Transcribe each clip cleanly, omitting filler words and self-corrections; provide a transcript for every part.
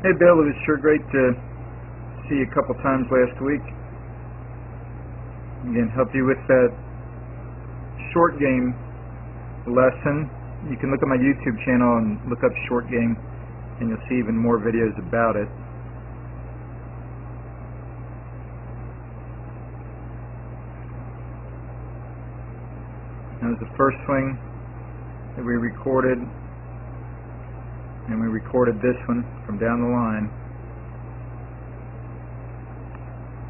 Hey Bill, it was sure great to see you a couple times last week. Again, help you with that short game lesson. You can look at my YouTube channel and look up short game, and you'll see even more videos about it. That was the first swing that we recorded, and we recorded this one from down the line.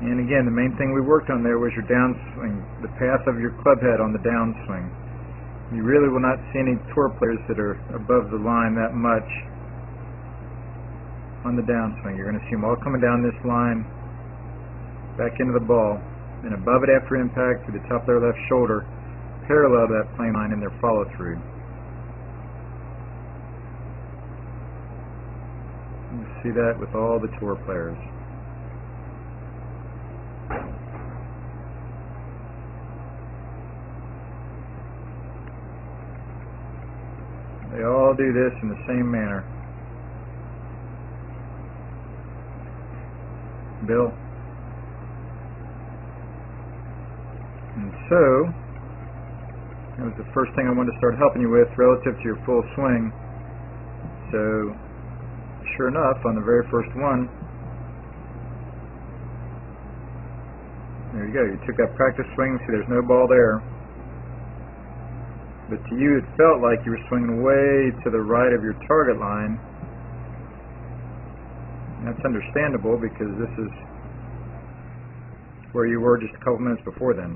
And again, the main thing we worked on there was your downswing, the path of your club head on the downswing. You really will not see any tour players that are above the line that much on the downswing. You're going to see them all coming down this line, back into the ball, and above it after impact to the top of their left shoulder, parallel to that plane line in their follow-through. You see that with all the tour players. They all do this in the same manner. Bill. And so, that was the first thing I wanted to start helping you with relative to your full swing. So, sure enough, on the very first one, there you go. You took that practice swing. See, there's no ball there. But to you, it felt like you were swinging way to the right of your target line. And that's understandable because this is where you were just a couple minutes before then.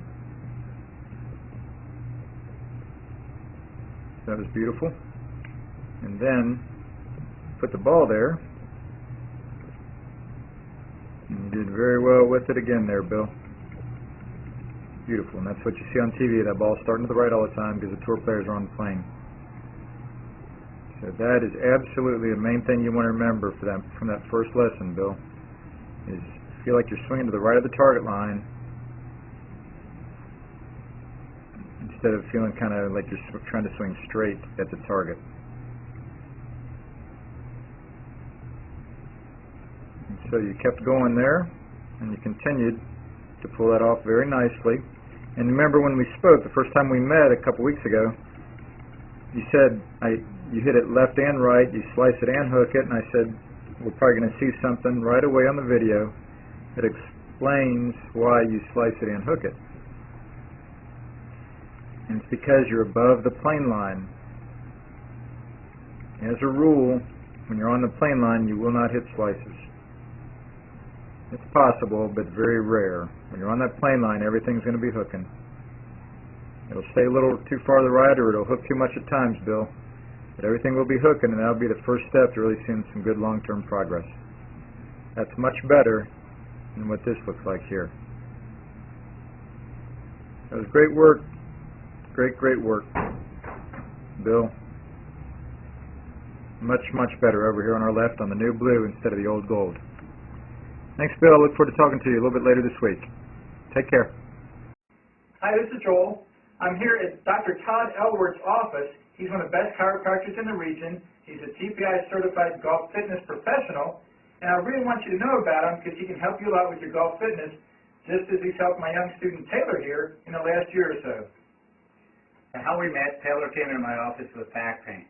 That was beautiful. And then put the ball there. And you did very well with it again there, Bill. Beautiful, and that's what you see on TV, that ball starting to the right all the time because the tour players are on the plane. So that is absolutely the main thing you want to remember from that first lesson, Bill, is feel like you're swinging to the right of the target line instead of feeling kind of like you're trying to swing straight at the target. And so you kept going there, and you continued to pull that off very nicely. And remember when we spoke the first time we met a couple weeks ago, you said you hit it left and right, you slice it and hook it, and I said we're probably going to see something right away on the video that explains why you slice it and hook it. And it's because you're above the plane line. As a rule, when you're on the plane line, you will not hit slices. It's possible, but very rare. When you're on that plane line, everything's going to be hooking. It'll stay a little too far to the right, or it'll hook too much at times, Bill. But everything will be hooking, and that'll be the first step to really seeing some good long-term progress. That's much better than what this looks like here. That was great work. Great, great work, Bill. Much, much better over here on our left on the new blue instead of the old gold. Thanks, Bill. I look forward to talking to you a little bit later this week. Take care. Hi, this is Joel. I'm here at Dr. Todd Elworth's office. He's one of the best chiropractors in the region. He's a TPI certified golf fitness professional, and I really want you to know about him because he can help you a lot with your golf fitness, just as he's helped my young student Taylor here in the last year or so. How we met, Taylor came into my office with back pain.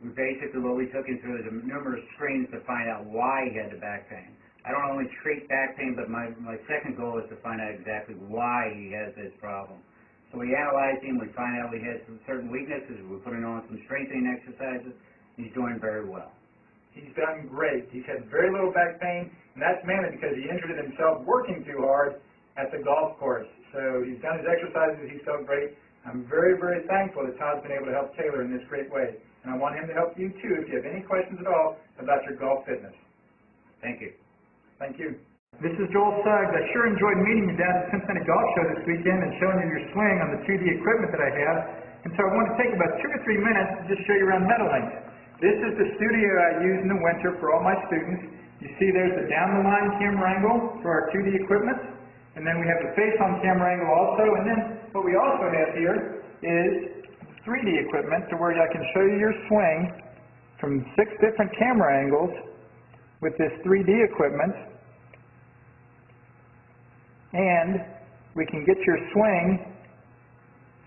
What we took him through is numerous screens to find out why he had the back pain. I don't only treat back pain, but my second goal is to find out exactly why he has this problem. So we analyzed him, we find out he has some certain weaknesses, we're putting on some strengthening exercises. He's doing very well. He's done great. He's had very little back pain, and that's mainly because he injured himself working too hard at the golf course. So he's done his exercises, he's felt great. I'm very, very thankful that Todd's been able to help Taylor in this great way. And I want him to help you too if you have any questions at all about your golf fitness. Thank you. Thank you. This is Joel Suggs. I sure enjoyed meeting you down at the Cincinnati Golf Show this weekend and showing you your swing on the 2D equipment that I have. And so I want to take about 2 or 3 minutes to just show you around Meadowlinks. This is the studio I use in the winter for all my students. You see there's the down-the-line camera angle for our 2D equipment. And then we have the face-on camera angle also. And then what we also have here is 3D equipment to where I can show you your swing from 6 different camera angles with this 3D equipment, and we can get your swing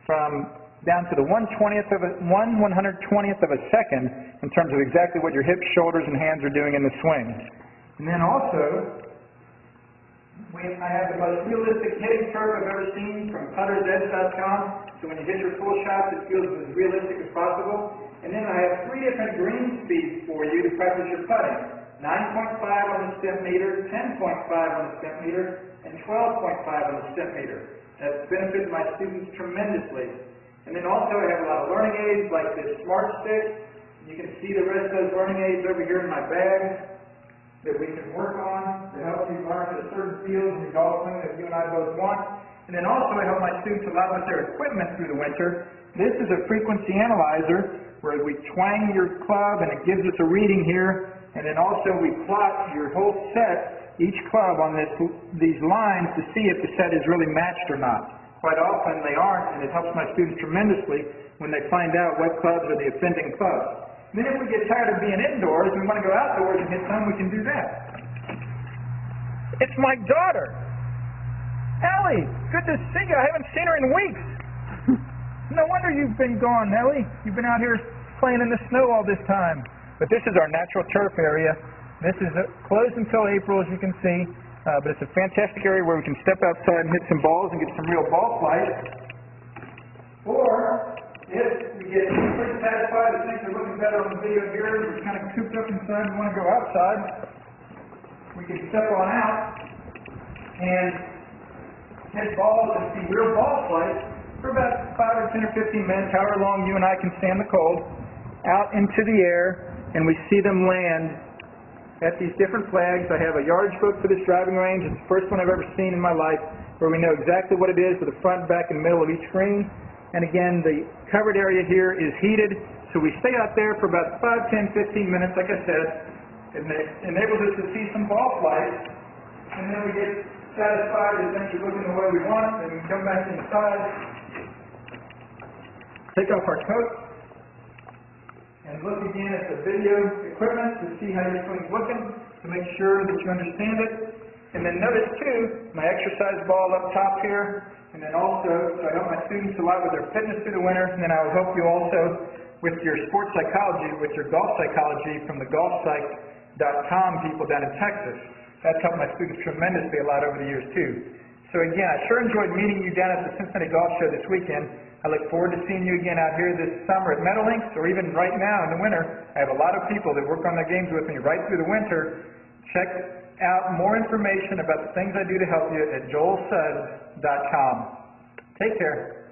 from down to the 1/120th of a second in terms of exactly what your hips, shoulders, and hands are doing in the swing. And then also, I have the most realistic hitting curve I've ever seen from puttersedge.com. So when you hit your full shots, it feels as realistic as possible. And then I have 3 different green speeds for you to practice your putting. 9.5 on the step meter, 10.5 on the step meter, and 12.5 on the step meter. That's benefited my students tremendously. And then also I have a lot of learning aids like this Smart Stick. You can see the rest of those learning aids over here in my bag that we can work on to help you learn the certain fields in your golf swing that you and I both want. And then also I help my students a lot with their equipment through the winter. This is a frequency analyzer where we twang your club and it gives us a reading here. And then also we plot your whole set, each club on these lines to see if the set is really matched or not. Quite often they aren't, and it helps my students tremendously when they find out what clubs are the offending clubs. And then if we get tired of being indoors and we want to go outdoors and hit some, we can do that. It's my daughter. Ellie, good to see you. I haven't seen her in weeks. No wonder you've been gone, Ellie. You've been out here playing in the snow all this time. But this is our natural turf area. This is closed until April, as you can see. But it's a fantastic area where we can step outside and hit some balls and get some real ball flight. Or, if we get pretty satisfied and things are looking better on the video here, we're kind of cooped up inside and want to go outside, we can step on out and hit balls and see real ball flight for about 5 or 10 or 15 minutes, however long you and I can stand the cold, out into the air, and we see them land at these different flags. I have a yardage book for this driving range. It's the first one I've ever seen in my life where we know exactly what it is for the front, back, and middle of each green. And again, the covered area here is heated, so we stay out there for about 5, 10, 15 minutes, like I said. It enables us to see some ball flight, and then we get satisfied that things are looking the way we want, and we come back inside, take off our coat, and look again at the video equipment to see how your swing's looking, to make sure that you understand it. And then notice too, my exercise ball up top here, and then also, so I help my students a lot with their fitness through the winter, and then I will help you also with your sports psychology, with your golf psychology from the golfpsych.com people down in Texas. That's helped my students tremendously a lot over the years too. So again, I sure enjoyed meeting you down at the Cincinnati Golf Show this weekend. I look forward to seeing you again out here this summer at Meadowlinks, or even right now in the winter. I have a lot of people that work on their games with me right through the winter. Check out more information about the things I do to help you at joelsuggs.com. Take care.